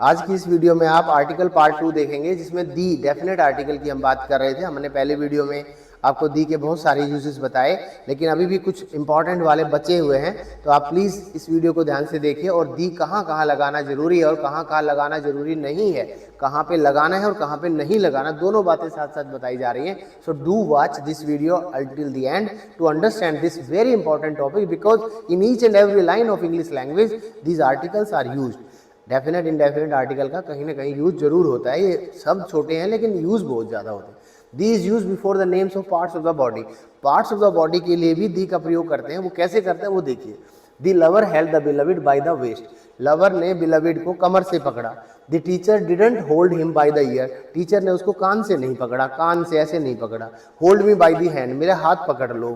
आज की इस वीडियो में आप आर्टिकल पार्ट 2 देखेंगे, जिसमें दी डेफिनेट आर्टिकल की हम बात कर रहे थे। हमने पहले वीडियो में आपको दी के बहुत सारे यूजेस बताए, लेकिन अभी भी कुछ इंपॉर्टेंट वाले बचे हुए हैं। तो आप प्लीज़ इस वीडियो को ध्यान से देखिए और दी कहाँ कहाँ लगाना जरूरी है और कहाँ कहाँ लगाना जरूरी नहीं है, कहाँ पे लगाना है और कहाँ पे नहीं लगाना, दोनों बातें साथ साथ बताई जा रही हैं। So do watch this video until the end to understand this very important topic, because in each and every line of English language these articles are used. Definite indefinite article का कहीं ना कहीं यूज जरूर होता है। ये सब छोटे हैं लेकिन यूज बहुत ज़्यादा होते हैं। The is use before the names of parts of the body. Parts of the body के लिए भी दी का प्रयोग करते हैं। वो कैसे करते हैं वो देखिए। The lover held the beloved by the waist. Lover ने बिलविड को कमर से पकड़ा। The teacher didn't hold him by the ear. Teacher ने उसको कान से नहीं पकड़ा, कान से ऐसे नहीं पकड़ा। Hold me by the hand, मेरा हाथ पकड़ लो,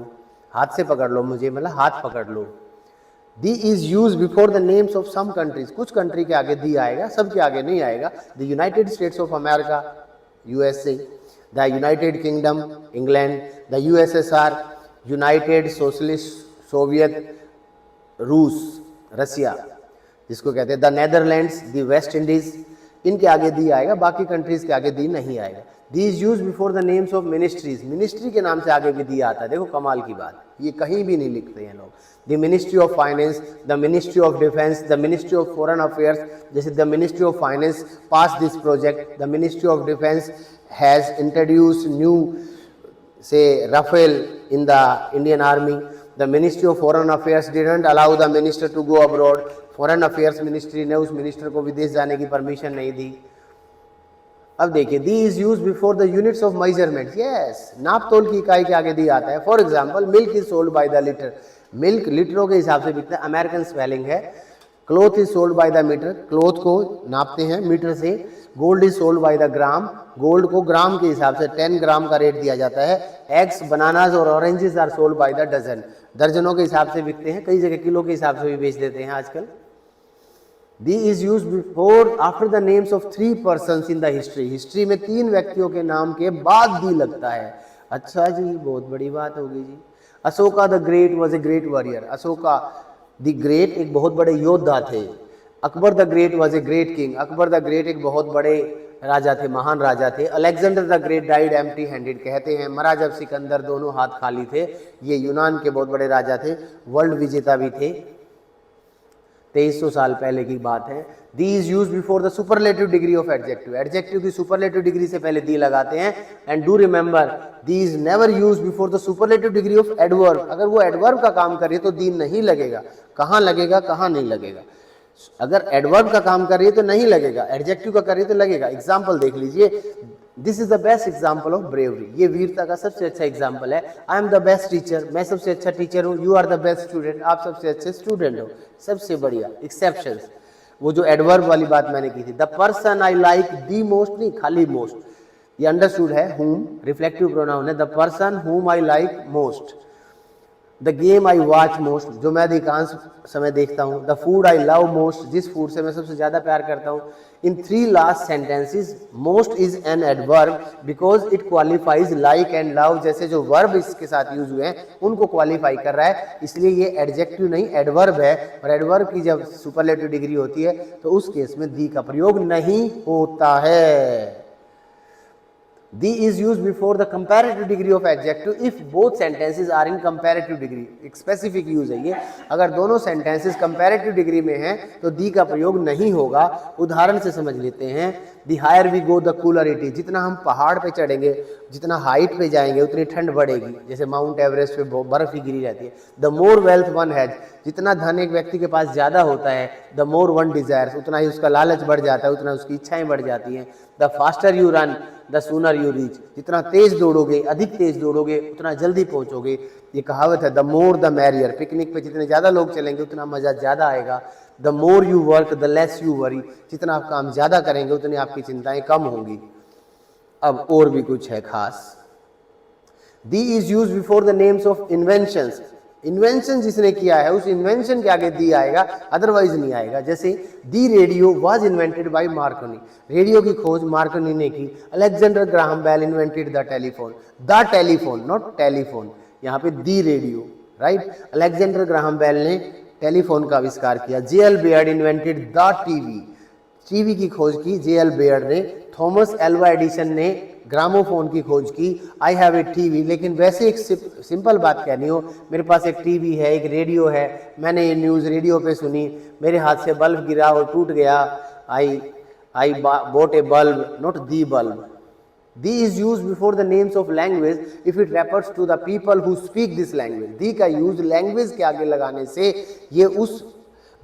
हाथ से पकड़ लो मुझे, मतलब हाथ पकड़ लो। The is use before the names of some countries. कुछ कंट्री के आगे दी आएगा, सब के आगे नहीं आएगा। The United States of America, USA. The United Kingdom, England. The USSR, United Socialist Soviet, रूस, रसिया जिसको कहते हैं। The Netherlands, the West Indies, इनके आगे दी आएगा, बाकी कंट्रीज के आगे दी नहीं आएगा। The is use before the names of ministries. Ministry के नाम से आगे भी दी आता है। देखो कमाल की बात, ये कहीं भी नहीं लिखते हैं लोग। The Ministry of Finance, the Ministry of Defence, the Ministry of Foreign Affairs. जैसे the Ministry of Finance pass this project, the Ministry of Defence has introduce new से Rafale in the Indian army. The Ministry of Foreign Affairs didn't allow the minister to go abroad. Foreign affairs ministry ने उस minister को विदेश जाने की permission नहीं दी। अब देखिए, the is use before the units of measurement. Yes, नाप तोल की इकाई के आगे दी आता है। For example, milk is sold by the litre. Milk लीटरों के हिसाब से बिकता है, अमेरिकन स्पेलिंग है। Cloth is sold by the metre, cloth को नापते हैं मीटर से। Gold is sold by the gram, gold को ग्राम के हिसाब से 10 ग्राम का रेट दिया जाता है। एग्स, बनानाज और oranges are sold by the dozen, दर्जनों के हिसाब से बिकते हैं। कई जगह किलो के हिसाब से भी बेच देते हैं आजकल। The is use before after the names of 3 persons in the history. History में 3 व्यक्तियों के नाम के बाद दी लगता है। अच्छा जी, बहुत बड़ी बात होगी जी। Ashoka the Great was a great warrior. Ashoka the Great एक बहुत बड़े योद्धा थे। Akbar the Great was a great king. Akbar the Great एक बहुत बड़े राजा थे, महान राजा थे। Alexander the Great died empty handed. कहते हैं मरा जब सिकंदर दोनों हाथ खाली थे। ये यूनान के बहुत बड़े राजा थे, वर्ल्ड विजेता भी थे। 2300 साल पहले की बात है। The is use before the superlative degree of adjective. Adjective की सुपरलेटिव डिग्री से पहले दी लगाते हैं। And do remember, the is never use before the superlative degree of adverb. अगर वो एडवर्ब का काम करे तो दी नहीं लगेगा। कहाँ लगेगा, कहाँ नहीं लगेगा? अगर एडवर्ब का काम कर रही है तो नहीं लगेगा, एडजेक्टिव का कर रही है तो लगेगा। एग्जाम्पल देख लीजिए। This is the best example of bravery. ये वीरता का सबसे अच्छा एग्जाम्पल है। I am the best teacher, मैं सबसे अच्छा टीचर हूँ। You are the best student, आप सबसे अच्छे स्टूडेंट हो। सबसे बढ़िया एक्सेप्शंस, वो जो एडवर्ब वाली बात मैंने की थी। The person I like the most, नहीं खाली मोस्ट, ये अंडरस्टूड है। whom रिफ्लेक्टिव प्रोनाउन है। The person whom I like most. The game I watch most, जो मैं अधिकांश समय देखता हूँ। The food I love most, जिस फूड से मैं सबसे ज्यादा प्यार करता हूँ। इन 3 last sentences most is an adverb because it qualifies like and love. जैसे जो वर्ब इसके साथ यूज हुए हैं उनको क्वालिफाई कर रहा है, इसलिए ये एडजेक्टिव नहीं एडवर्ब है। और एडवर्ब की जब सुपरलेटिव डिग्री होती है तो उस केस में दी का प्रयोग नहीं होता है। The is use before the comparative degree of adjective if both sentences are in comparative degree. एक स्पेसिफिक यूज है ये। अगर दोनों सेंटेंसेस कंपैरेटिव डिग्री में हैं तो दी का प्रयोग नहीं होगा। उदाहरण से समझ लेते हैं। The higher we go the cooler it is. जितना हम पहाड़ पे चढ़ेंगे, जितना हाइट पे जाएंगे उतनी ठंड बढ़ेगी। जैसे माउंट एवरेस्ट पे बर्फ ही गिरी रहती है। The more wealth one has, जितना धन एक व्यक्ति के पास ज्यादा होता है, द मोर वन डिजायर्स, उतना ही उसका लालच बढ़ जाता है, उतना उसकी इच्छाएं बढ़ जाती हैं। The faster you run the sooner you reach, जितना तेज दौड़ोगे, अधिक तेज दौड़ोगे, उतना जल्दी पहुंचोगे। ये कहावत है। The more the merrier, picnic पे जितने ज्यादा लोग चलेंगे उतना मजा ज्यादा आएगा। The more you work the less you worry, जितना आप काम ज्यादा करेंगे उतनी आपकी चिंताएं कम होंगी। अब और भी कुछ है खास। The is use before the names of inventions. Invention जिसने किया है उस इन्वेंशन के आगे दी आएगा, अदरवाइज नहीं आएगा। जैसे the radio was invented by Marconi, radio की खोज मार्कोनी ने की। Alexander Graham Bell invented the telephone, the telephone not telephone, यहाँ पे the radio, right. Alexander Graham Bell ने टेलीफोन का आविष्कार किया। J L Baird invented the TV, TV की खोज की जेएल बेयर ने, थॉमस एल्वा एडिसन ने ग्रामोफोन की खोज की, आई हैव ए टीवी। लेकिन वैसे एक सिंपल बात कहनी हो, मेरे पास एक टीवी है, एक रेडियो है, मैंने ये न्यूज़ रेडियो पे सुनी, मेरे हाथ से बल्ब गिरा और टूट गया, आई bought a bulb, not the bulb. The is used before the names of language if it refers to the people who speak this language. The का यूज लैंग्वेज के आगे लगाने से ये उस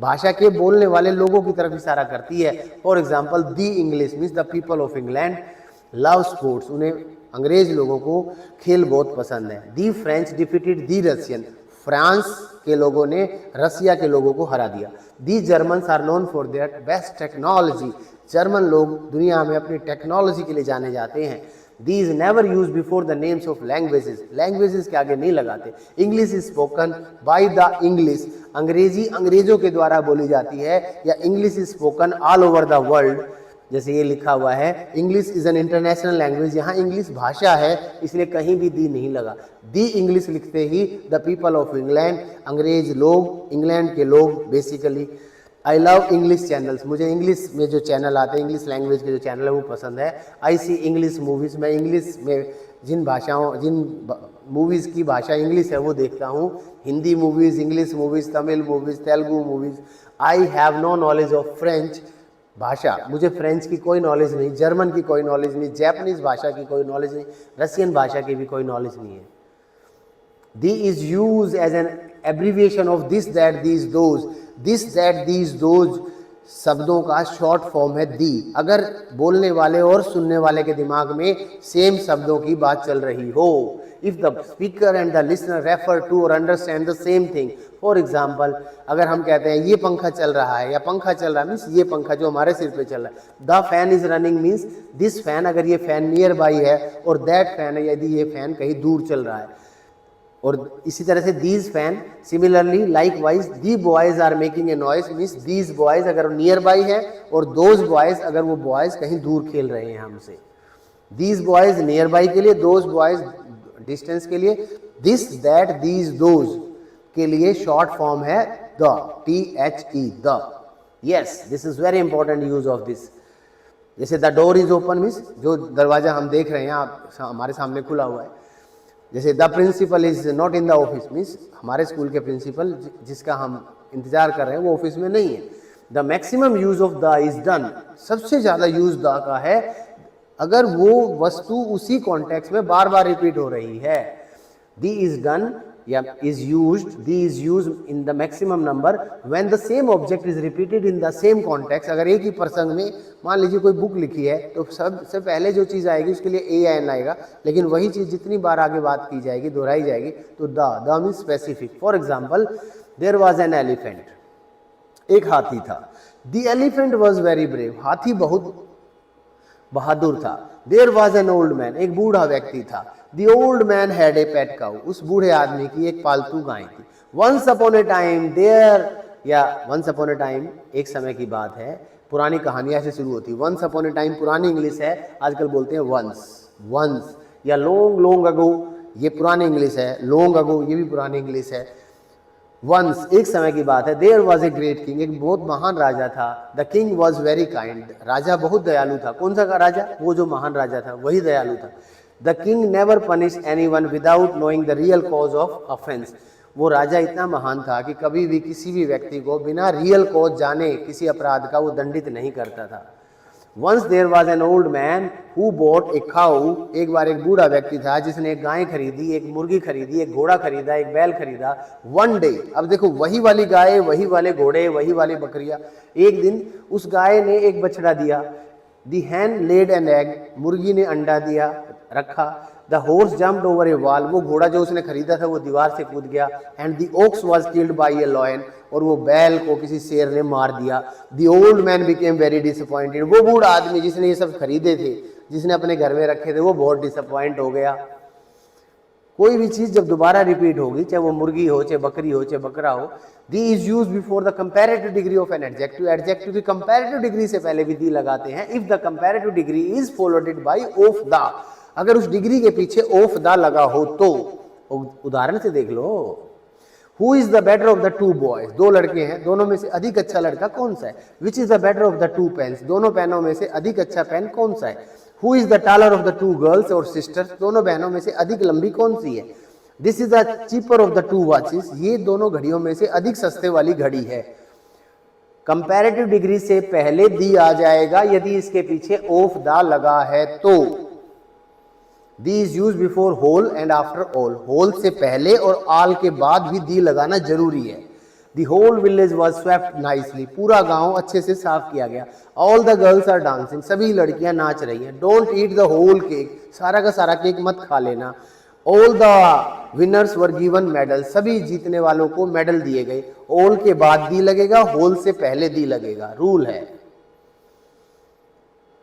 भाषा के बोलने वाले लोगों की तरफ इशारा करती है। For example the English means the people of England love sports, उन्हें अंग्रेज लोगों को खेल बहुत पसंद है। The French defeated the Russian, France के लोगों ने रसिया के लोगों को हरा दिया। The Germans are known for their best technology, German लोग दुनिया में अपनी टेक्नोलॉजी के लिए जाने जाते हैं। These never use before the names of languages, languages के आगे नहीं लगाते। English is spoken by the English, अंग्रेजी अंग्रेजों के द्वारा बोली जाती है, या English is spoken all over the world, जैसे ये लिखा हुआ है English is an international language, यहाँ इंग्लिश भाषा है इसलिए कहीं भी दी नहीं लगा। दी इंग्लिश लिखते ही द पीपल ऑफ इंग्लैंड, अंग्रेज लोग, इंग्लैंड के लोग basically. I love English channels, मुझे इंग्लिश में जो चैनल आते हैं, इंग्लिश लैंग्वेज के जो चैनल है वो पसंद है। आई सी इंग्लिश मूवीज़, मैं इंग्लिश में जिन मूवीज़ की भाषा इंग्लिश है वो देखता हूँ, Hindi movies, English movies, Tamil movies, Telugu movies. I have no knowledge of French, भाषा मुझे फ्रेंच की कोई नॉलेज नहीं, जर्मन की कोई नॉलेज नहीं, जैपनीज भाषा की कोई नॉलेज नहीं, रशियन भाषा की भी कोई नॉलेज नहीं है। The is use as an abbreviation of this that these those, this that these those शब्दों का शॉर्ट फॉर्म है दी। अगर बोलने वाले और सुनने वाले के दिमाग में सेम शब्दों की बात चल रही हो, if the speaker and the listener refer to or understand the same thing. For example, अगर हम कहते हैं ये पंखा चल रहा है या पंखा चल रहा है मीन्स ये पंखा जो हमारे सिर पे चल रहा है। The fan is running means this fan, अगर ये फैन नियर बाई है, और दैट फैन है यदि ये फैन कहीं दूर चल रहा है। और इसी तरह से these fan, similarly likewise the boys are making a noise means these boys अगर नियर बाई है, और दोज बॉयज अगर वो बॉयज कहीं दूर खेल रहे हैं हमसे। दीज बॉयज नियर बाई के लिए, दोज बॉयज डिस्टेंस के लिए, दिस दैट दीज दोज के लिए शॉर्ट फॉर्म है the, THE the. Yes, this is very important use of this. जैसे the door is open means जो दरवाजा हम देख रहे हैं आप हमारे सामने खुला हुआ है। जैसे the principal is not in the office means हमारे स्कूल के प्रिंसिपल जिसका हम इंतजार कर रहे हैं वो ऑफिस में नहीं है। The maximum use of the is done, सबसे ज्यादा यूज द का है अगर वो वस्तु उसी कॉन्टेक्स्ट में बार बार रिपीट हो रही है। दी इज डन या is used, the is used in the maximum number when the same object is repeated in the same context। अगर एक ही प्रसंग में मान लीजिए कोई बुक लिखी है तो सबसे पहले जो चीज़ आएगी उसके लिए ए या एन आएगा, लेकिन वही चीज़ जितनी बार आगे बात की जाएगी, दोहराई जाएगी तो the means specific. For example, there was an elephant, एक हाथी था। The elephant was very brave, हाथी बहुत बहादुर था। There was an old man, एक बूढ़ा व्यक्ति था। The old man had a pet cow, उस बूढ़े आदमी की एक पालतू गाय थी। Once upon a time there, या once upon a time एक समय की बात है, पुरानी कहानियां से शुरू होती है। Once upon a time पुरानी इंग्लिश है, आजकल बोलते हैं once, या long ago ये पुरानी इंग्लिश है, long ago ये भी पुरानी इंग्लिश है। Once एक समय की बात है। There was a great king, एक बहुत महान राजा था। The king was very kind, राजा बहुत दयालु था। कौन सा राजा? वो जो महान राजा था वही दयालु था। The king never punished anyone without knowing the real cause of offense, वो राजा इतना महान था कि कभी भी किसी भी व्यक्ति को बिना रियल कॉज जाने किसी अपराध का वो दंडित नहीं करता था। Once there was an old man who bought a cow, एक बार एक बूढ़ा व्यक्ति था जिसने एक गाय खरीदी, एक मुर्गी खरीदी, एक घोड़ा खरीदा, एक बैल खरीदा। One day, अब देखो वही वाली गाय, वही वाले घोड़े, वही वाली बकरियां। एक दिन उस गाय ने एक बछड़ा दिया। The hen laid an egg, मुर्गी ने अंडा दिया रखा। The horse jumped over a wall, वो घोड़ा जो उसने खरीदा था वो दीवार से कूद गया। And the ox was killed by a lion, और वो बैल को किसी शेर ने मार दिया। The old man became very disappointed, वो बूढ़ा आदमी जिसने ये सब खरीदे थे, जिसने अपने घर में रखे थे, वो बहुत डिसअपॉइंट हो गया। कोई भी चीज जब दोबारा रिपीट होगी, चाहे वो मुर्गी हो, चाहे बकरी हो, चाहे बकरा हो, the is use before the comparative degree of an adjective, adjective की कंपैरेटिव डिग्री से पहले भी दी लगाते हैं। If the comparative degree is followed by of the, अगर उस डिग्री के पीछे ऑफ द लगा हो तो। उदाहरण से देख लो, who is the better of the two boys, दो लड़के हैं, दोनों में से अधिक अच्छा लड़का कौन सा है। Which is the better of the two pens, दोनों पेनों में से अधिक अच्छा पेन कौन सा है। Who is the taller of the to girls और सिस्टर्स, दोनों बहनों में से अधिक लंबी कौन सी है। This is the cheaper of the to watches, ये दोनों घड़ियों में से अधिक सस्ते वाली घड़ी है। कंपैरेटिव डिग्री से पहले दी आ जाएगा यदि इसके पीछे ऑफ द लगा है तो। The is use before whole and after all, whole से पहले और आल के बाद भी दी लगाना जरूरी है। The whole village was swept nicely, पूरा गांव अच्छे से साफ किया गया। All the girls are dancing, सभी लड़कियां नाच रही हैं। Don't eat the whole cake, सारा का सारा केक मत खा लेना। All the winners were given medal, सभी जीतने वालों को मेडल दिए गए। ऑल के बाद दी लगेगा, होल से पहले दी लगेगा, रूल है।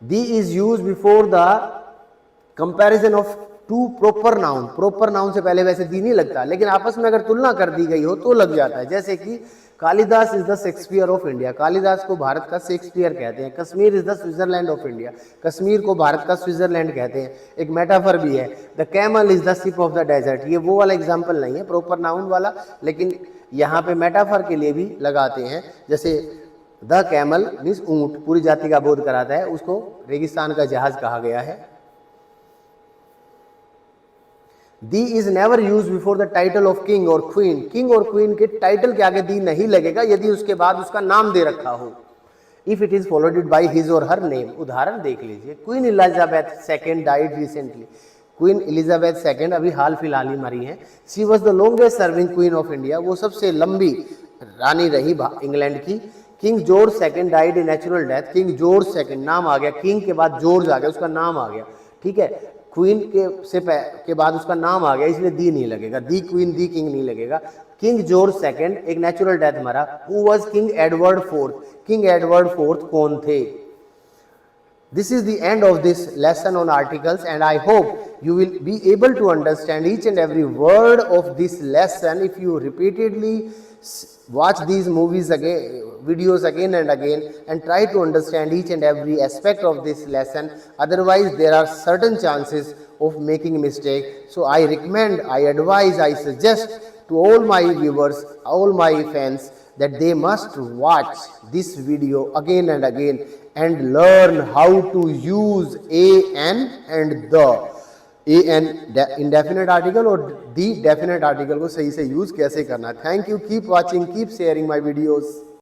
The is use before the comparison of two proper noun, proper noun से पहले वैसे दी नहीं लगता, लेकिन आपस में अगर तुलना कर दी गई हो तो लग जाता है। जैसे कि Kalidas is the Shakespeare of India, Kalidas को भारत का शेक्सपियर कहते हैं। Kashmir is the Switzerland of India, Kashmir को भारत का स्विट्जरलैंड कहते हैं। एक मेटाफर भी है, the camel is the ship of the desert, ये वो वाला एग्जाम्पल नहीं है प्रॉपर नाउन वाला, लेकिन यहाँ पे मेटाफर के लिए भी लगाते हैं। जैसे द कैमल मीन्स ऊंट, पूरी जाति का बोध कराता है, उसको रेगिस्तान का जहाज कहा गया है। The is never use before the title of king और क्वीन, किंग और क्वीन के टाइटल के आगे दी नहीं लगेगा यदि उसके बाद उसका नाम दे रखा हो। If it is फॉलोडेड by his और हर नेम, उदाहरण देख लीजिए, queen Elizabeth second died recently, queen Elizabeth second अभी हाल फिलहाल ही मरी हैं। She was the longest serving queen of India, वो सबसे लंबी रानी रही इंग्लैंड की। King George second died a natural death, king George second नाम आ गया, किंग के बाद जॉर्ज आ गया, उसका नाम आ गया, ठीक है। क्वीन के बाद उसका नाम आ गया, इसलिए दी नहीं लगेगा, दी क्वीन दी किंग नहीं लगेगा। किंग जॉर्ज सेकेंड एक नेचुरल डेथ मरा। Who was king Edward fourth, king Edward fourth कौन थे। This is the end of this lesson on articles and I hope you will be able to understand each and every word of this lesson if you repeatedly watch these movies again, videos again and try to understand each and every aspect of this lesson. Otherwise there are certain chances of making mistake. So I recommend, I advise, I suggest to all my viewers, all my fans, that they must watch this video again and again and learn how to use a, an and the, a an indefinite article और the definite article को सही से use कैसे करना है। Thank you, keep watching, keep sharing my videos.